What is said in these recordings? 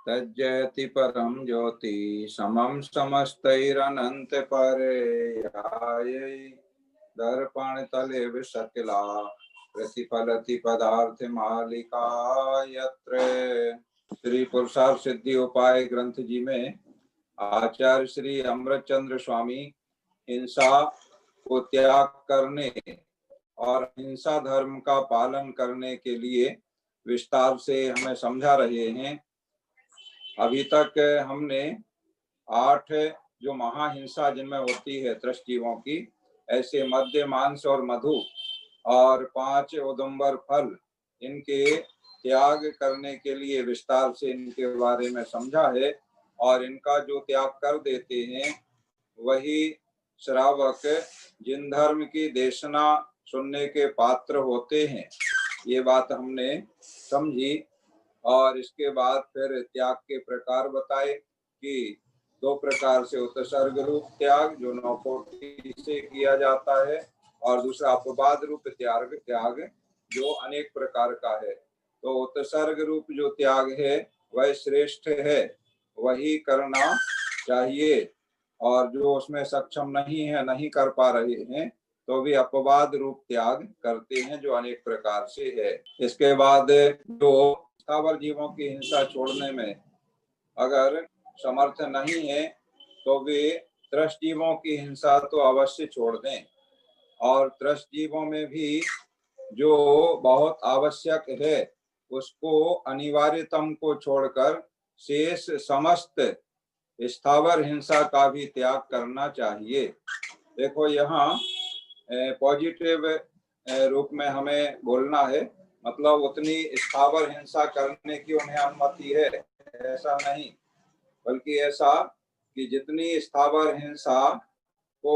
तज्जयति परम ज्योति समम समस्तैरनंत पर्यायै दर्पण तले विशकिला प्रतिफलति पदार्थ मालिका यत्र। श्री पुरुषार्थ सिद्धि उपाय ग्रंथ जी में आचार्य श्री अमृतचंद्र स्वामी हिंसा को त्याग करने और हिंसा धर्म का पालन करने के लिए विस्तार से हमें समझा रहे हैं। अभी तक हमने 8 जो महाहिंसा जिनमें होती है त्रष्टीवों की, ऐसे मद्य मांस और मधु और 5 औदुंबर फल, इनके त्याग करने के लिए विस्तार से इनके बारे में समझा है। और इनका जो त्याग कर देते हैं वही श्रावक जिन धर्म की देशना सुनने के पात्र होते हैं, ये बात हमने समझी। और इसके बाद फिर त्याग के प्रकार बताए कि 2 प्रकार से उत्सर्ग रूप त्याग जो 9 कोटि से किया जाता है, और दूसरा अपवाद रूप त्याग जो अनेक प्रकार का है। तो उत्सर्ग रूप जो त्याग है वह श्रेष्ठ है, वही करना चाहिए। और जो उसमें सक्षम नहीं है, नहीं कर पा रहे हैं, तो भी अपवाद रूप त्याग करते हैं जो अनेक प्रकार से है। इसके बाद जो स्थावर जीवों की हिंसा छोड़ने में अगर समर्थ नहीं है तो वे त्रस्त जीवों की हिंसा तो अवश्य छोड़ दें। और त्रस्त जीवों में भी जो बहुत आवश्यक है उसको अनिवार्यतम को छोड़कर शेष समस्त स्थावर हिंसा का भी त्याग करना चाहिए। देखो यहाँ पॉजिटिव रूप में हमें बोलना है, मतलब उतनी स्थावर हिंसा करने की उन्हें अनुमति है ऐसा नहीं, बल्कि ऐसा कि जितनी स्थावर हिंसा को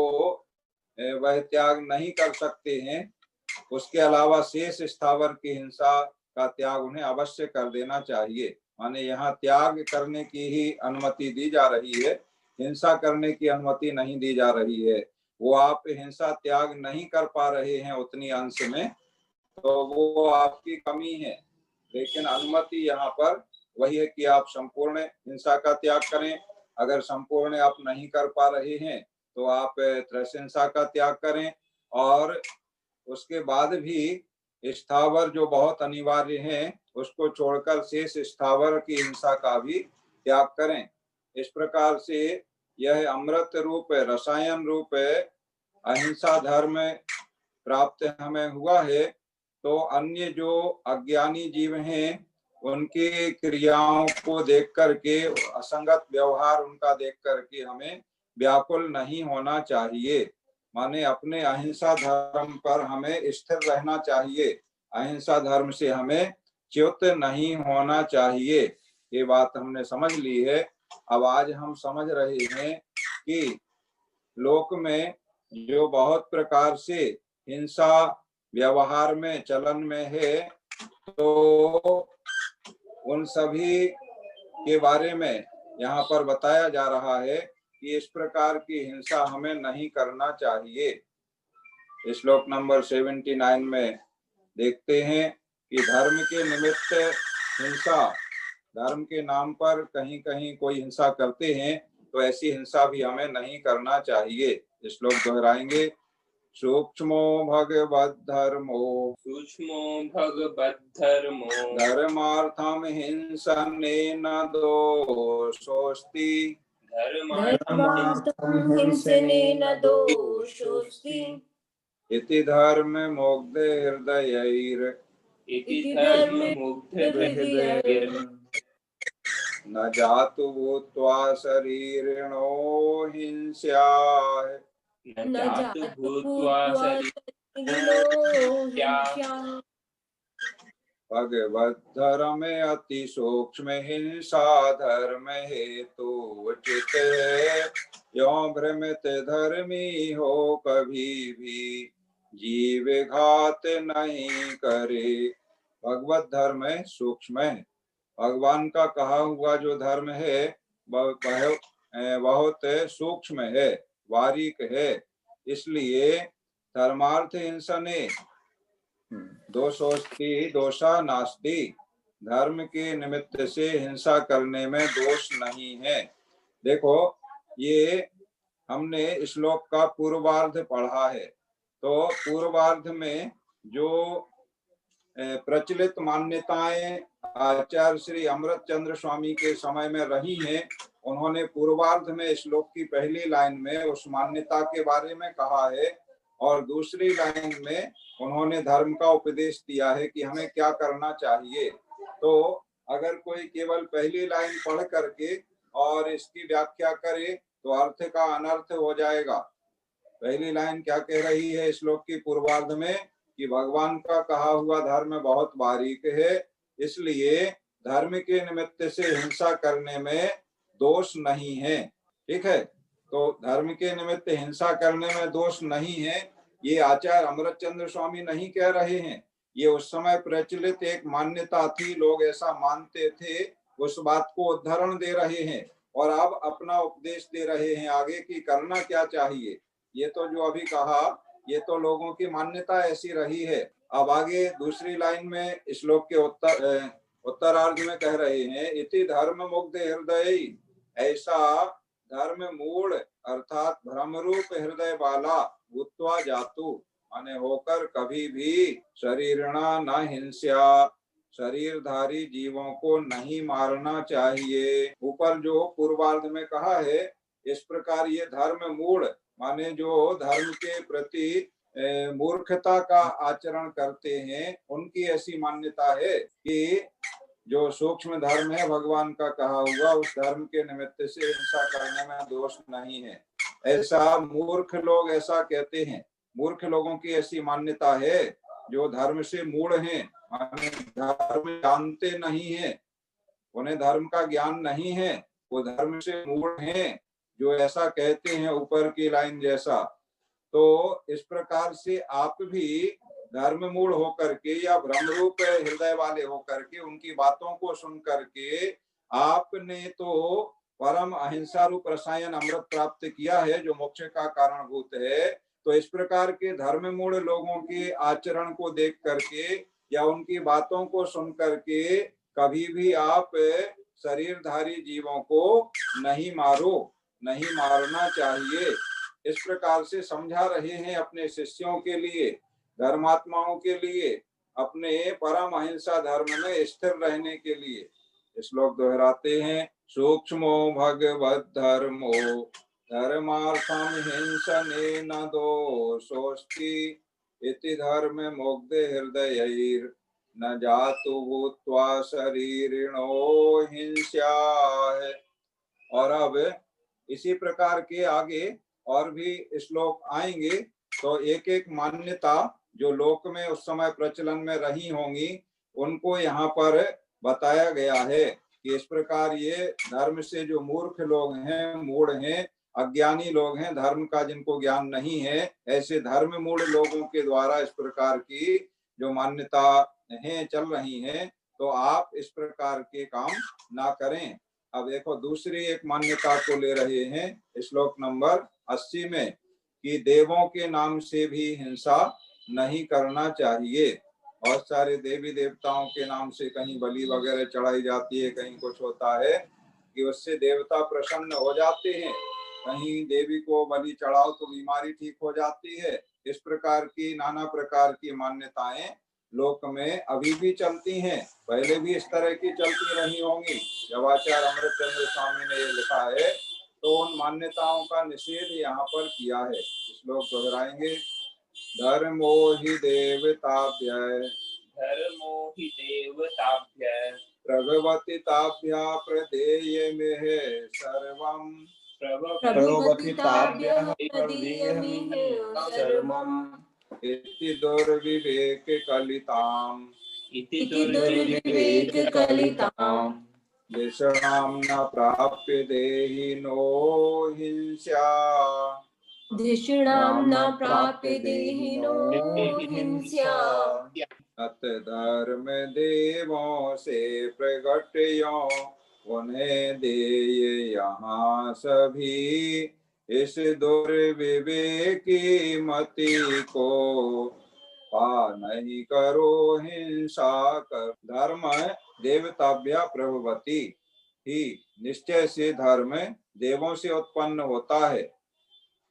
वह त्याग नहीं कर सकते हैं, उसके अलावा शेष स्थावर की हिंसा का त्याग उन्हें अवश्य कर देना चाहिए। माने यहाँ त्याग करने की ही अनुमति दी जा रही है, हिंसा करने की अनुमति नहीं दी जा रही है। वो आप हिंसा त्याग नहीं कर पा रहे हैं उतनी अंश में, तो वो आपकी कमी है, लेकिन अनुमति यहाँ पर वही है कि आप संपूर्ण हिंसा का त्याग करें। अगर संपूर्ण आप नहीं कर पा रहे हैं तो आप त्रस्त हिंसा का त्याग करें, और उसके बाद भी स्थावर जो बहुत अनिवार्य है उसको छोड़कर शेष स्थावर की हिंसा का भी त्याग करें। इस प्रकार से यह अमृत रूप रसायन रूप अहिंसा धर्म प्राप्त हमें हुआ है। तो अन्य जो अज्ञानी जीव हैं उनकी क्रियाओं को देख करके, असंगत व्यवहार उनका देख करके हमें व्याकुल नहीं होना चाहिए। माने अपने अहिंसा धर्म पर हमें स्थिर रहना चाहिए, अहिंसा धर्म से हमें च्युत नहीं होना चाहिए। ये बात हमने समझ ली है। अब आज हम समझ रहे हैं कि लोक में जो बहुत प्रकार से हिंसा व्यवहार में चलन में है, तो उन सभी के बारे में यहाँ पर बताया जा रहा है कि इस प्रकार की हिंसा हमें नहीं करना चाहिए। श्लोक नंबर 79 में देखते हैं कि धर्म के निमित्त हिंसा, धर्म के नाम पर कहीं कहीं कोई हिंसा करते हैं, तो ऐसी हिंसा भी हमें नहीं करना चाहिए। श्लोक दोहराएंगे। सूक्ष्मो भगवद्धर्मो धर्मार्थम हिंसनेन दोषोऽस्ति इति धर्म मुग्ध हृदयैर् न जातु भूत्वा शरीरिणो हिंस्याः भगवद्धर्म अति सूक्ष्म हिंसा धर्म हेतु उचित है। यो भ्रमित धर्मी हो कभी भी जीव घात नहीं करे। भगवत धर्म सूक्ष्म है, भगवान का कहा हुआ जो धर्म है बहुत सूक्ष्म है, बारीक है। इसलिए धर्मार्थ हिंसने दोषोस्ति दोषा नास्ति, धर्म के निमित्त से हिंसा करने में दोष नहीं है। देखो, ये हमने श्लोक का पूर्वार्ध पढ़ा है, तो पूर्वार्ध में जो प्रचलित मान्यताएं आचार्य श्री अमृत चंद्र स्वामी के समय में रही हैं, उन्होंने पूर्वार्ध में श्लोक की पहली लाइन में उस मान्यता के बारे में कहा है और दूसरी लाइन में उन्होंने धर्म का उपदेश दिया है कि हमें क्या करना चाहिए। तो अगर कोई केवल पहली लाइन पढ़ करके और इसकी व्याख्या करे तो अर्थ का अनर्थ हो जाएगा। पहली लाइन क्या कह रही है श्लोक की पूर्वार्ध में कि भगवान का कहा हुआ धर्म बहुत बारीक है, इसलिए धर्म के निमित्त से हिंसा करने में दोष नहीं है। ठीक है, तो धर्म के निमित्त हिंसा करने में दोष नहीं है, ये आचार्य अमृतचंद्र स्वामी नहीं कह रहे हैं। ये उस समय प्रचलित एक मान्यता थी, लोग ऐसा मानते थे, उस बात को उदाहरण दे रहे हैं और अब अपना उपदेश दे रहे हैं आगे कि करना क्या चाहिए। ये तो जो अभी कहा, ये तो लोगों की मान्यता ऐसी रही है। अब आगे दूसरी लाइन में श्लोक के उत्तरार्ध में कह रहे हैं, इति धर्म मुग्ध हृदय, ऐसा धर्म मूल अर्थात भ्रम रूप हृदय वाला भूत्वा जातु, माने होकर कभी भी शरीरणा न हिंसा, शरीरधारी जीवों को नहीं मारना चाहिए। ऊपर जो पूर्वार्ध में कहा है, इस प्रकार ये धर्म मूल माने जो धर्म के प्रति मूर्खता का आचरण करते हैं, उनकी ऐसी मान्यता है कि जो सूक्ष्म धर्म है भगवान का कहा हुआ, उस धर्म के निमित्त से हिंसा करने में दोष नहीं है। ऐसा मूर्ख लोग ऐसा कहते हैं, मूर्ख लोगों की ऐसी मान्यता है जो धर्म से मूढ़ हैं, माने धर्म जानते नहीं है, उन्हें धर्म का ज्ञान नहीं है, वो धर्म से मूढ़ हैं, जो ऐसा कहते हैं ऊपर की लाइन जैसा। तो इस प्रकार से आप भी धर्म मूढ़ होकर के या भ्रम रूप हृदय वाले होकर के उनकी बातों को सुन करके आपने तो परम अहिंसा रूप रसायन अमृत प्राप्त किया है जो मोक्ष का कारणभूत है। तो इस प्रकार के धर्म मूढ़ लोगों के आचरण को देख करके या उनकी बातों को सुन करके कभी भी आप शरीरधारी जीवों को नहीं मारो, नहीं मारना चाहिए। इस प्रकार से समझा रहे हैं अपने शिष्यों के लिए, धर्मात्माओं के लिए, अपने परम अहिंसा धर्म में स्थिर रहने के लिए। श्लोक दोहराते हैं, सूक्ष्मो भगवत धर्मो धर्मार्थम हिंसने न दोषोस्ति, इति धर्म मुग्ध हृदयैर न जातु भूत्वा शरीरिणो हिंसा है। और अब इसी प्रकार के आगे और भी श्लोक आएंगे, तो एक एक मान्यता जो लोक में उस समय प्रचलन में रही होंगी उनको यहाँ पर बताया गया है कि इस प्रकार ये धर्म से जो मूर्ख लोग हैं, मूढ़ हैं, अज्ञानी लोग हैं, धर्म का जिनको ज्ञान नहीं है, ऐसे धर्म मूढ़ लोगों के द्वारा इस प्रकार की जो मान्यता है चल रही हैं, तो आप इस प्रकार के काम ना करें। अब देखो दूसरी एक मान्यता को ले रहे हैं श्लोक नंबर 80 में कि देवों के नाम से भी हिंसा नहीं करना चाहिए। बहुत सारे देवी देवताओं के नाम से कहीं बलि वगैरह चढ़ाई जाती है, कहीं कुछ होता है कि उससे देवता प्रसन्न हो जाते हैं, कहीं देवी को बलि चढ़ाओ तो बीमारी ठीक हो जाती है। इस प्रकार की नाना प्रकार की मान्यताएं लोक में अभी भी चलती हैं, पहले भी इस तरह की चलती रही होंगी। जब आचार्य अमृतचंद्र स्वामी ने ये लिखा है तो उन मान्यताओं का निषेध यहाँ पर किया है। श्लोक दोहराएंगे, धर्मो हि देवताभ्य प्रभवति ताभ्या प्रदेयमेह सर्वम् इति दुर्विवेक कलिताम् दिशणां न प्राप्य देहिनो हिंसा, धिषणां न प्राप्य देहिनो हिंसा। अत धर्म देवों से प्रगट्यो उन्हें दे यहाँ सभी, इस दुर्विवेकी मति को पा नहीं करो हिंसा कर। धर्म देवताभ्या प्रभवति ही, निश्चय से धर्म देवों से उत्पन्न होता है,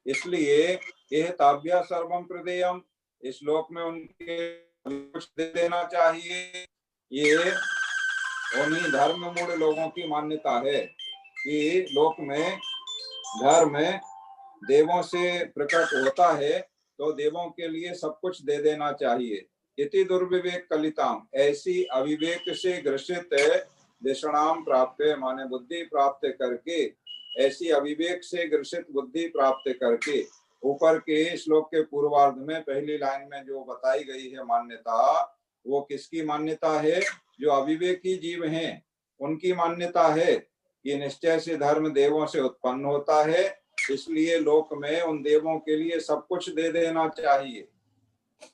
इसलिए यह ताभ्या सर्वम प्रदेयम, इस लोक में उनके कुछ दे देना चाहिए। ये उन्हीं धर्म मूढ़ लोगों की मान्यता है कि लोक में धर्म देवों से प्रकट होता है तो देवों के लिए सब कुछ दे देना चाहिए। इति दुर्विवेक कलिताम, ऐसी अविवेक से ग्रसित दिशणाम प्राप्त, माने बुद्धि प्राप्त करके, ऐसी अविवेक से ग्रसित बुद्धि प्राप्त करके, ऊपर के श्लोक के पूर्वार्ध में पहली लाइन में जो बताई गई है मान्यता, वो किसकी मान्यता है? जो अविवेकी जीव हैं उनकी मान्यता है कि निश्चय से धर्म देवों से उत्पन्न होता है, इसलिए लोक में उन देवों के लिए सब कुछ दे देना चाहिए।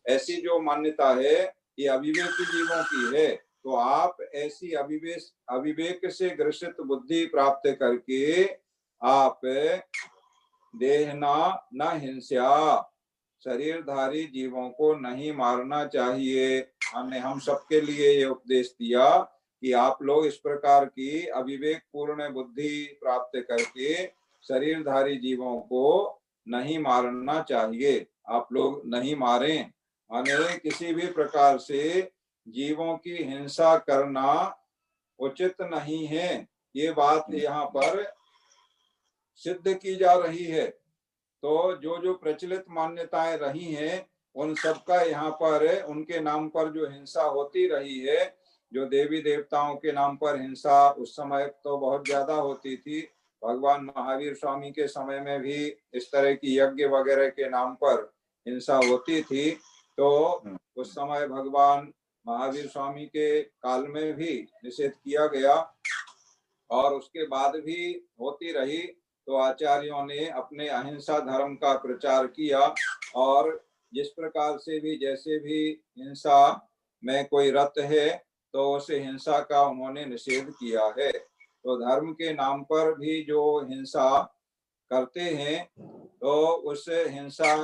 ऐसी जो मान्यता है ये अविवेकी जीवों की है। तो आप ऐसी अविवेक से ग्रसित बुद्धि प्राप्त करके आप देहना न हिंसा, शरीरधारी जीवों को नहीं मारना चाहिए। हमने हम सबके लिए ये उपदेश दिया कि आप लोग इस प्रकार की अविवेक पूर्ण बुद्धि प्राप्त करके शरीरधारी जीवों को नहीं मारना चाहिए। आप लोग नहीं मारें, यानी किसी भी प्रकार से जीवों की हिंसा करना उचित नहीं है। ये बात यहाँ पर सिद्ध की जा रही है। तो जो जो प्रचलित मान्यताएं रही हैं उन सबका यहाँ पर उनके नाम पर जो हिंसा होती रही है, जो देवी देवताओं के नाम पर हिंसा उस समय तो बहुत ज्यादा होती थी। भगवान महावीर स्वामी के समय में भी इस तरह की यज्ञ वगैरह के नाम पर हिंसा होती थी। तो उस समय भगवान महावीर स्वामी के काल में भी निषेध किया गया और उसके बाद भी होती रही। तो आचार्यों ने अपने अहिंसा धर्म का प्रचार किया और जिस प्रकार से भी जैसे भी हिंसा में कोई रत है तो उस हिंसा का उन्होंने निषेध किया है। तो धर्म के नाम पर भी जो हिंसा करते हैं तो उस हिंसा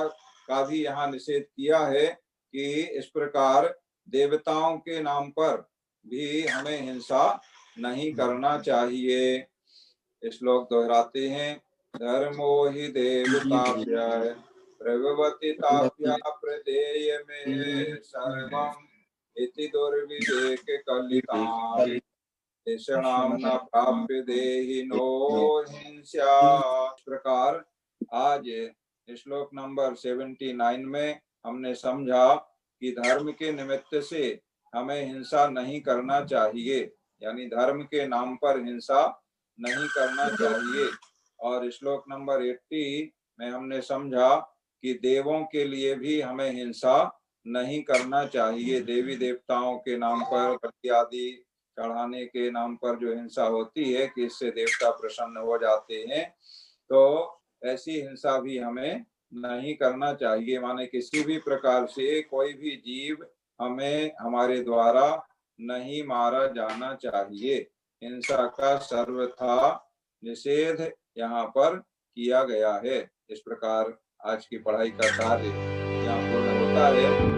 का भी यहाँ निषेध किया है कि इस प्रकार देवताओं के नाम पर भी हमें हिंसा नहीं करना चाहिए। श्लोक दोहराते हैं। धर्मो हि देवताभ्या प्रभवति ताभ्या प्रदेय में सर्वम् इति दुर्विवेक कलिताम् देषणाम् न प्राप्य देहिनो हिंसा। इस प्रकार आज श्लोक नंबर 79 में हमने समझा कि धर्म के निमित्त से हमें हिंसा नहीं करना चाहिए, यानी धर्म के नाम पर हिंसा नहीं करना चाहिए। और श्लोक नंबर 80 में हमने समझा कि देवों के लिए भी हमें हिंसा नहीं करना चाहिए। देवी देवताओं के नाम पर बलि आदि चढ़ाने के नाम पर जो हिंसा होती है कि इससे देवता प्रसन्न हो जाते हैं, तो ऐसी हिंसा भी हमें नहीं करना चाहिए। माने किसी भी प्रकार से कोई भी जीव हमें हमारे द्वारा नहीं मारा जाना चाहिए। हिंसा का सर्वथा निषेध यहाँ पर किया गया है। इस प्रकार आज की पढ़ाई का कार्य यहाँ पूर्ण होता है।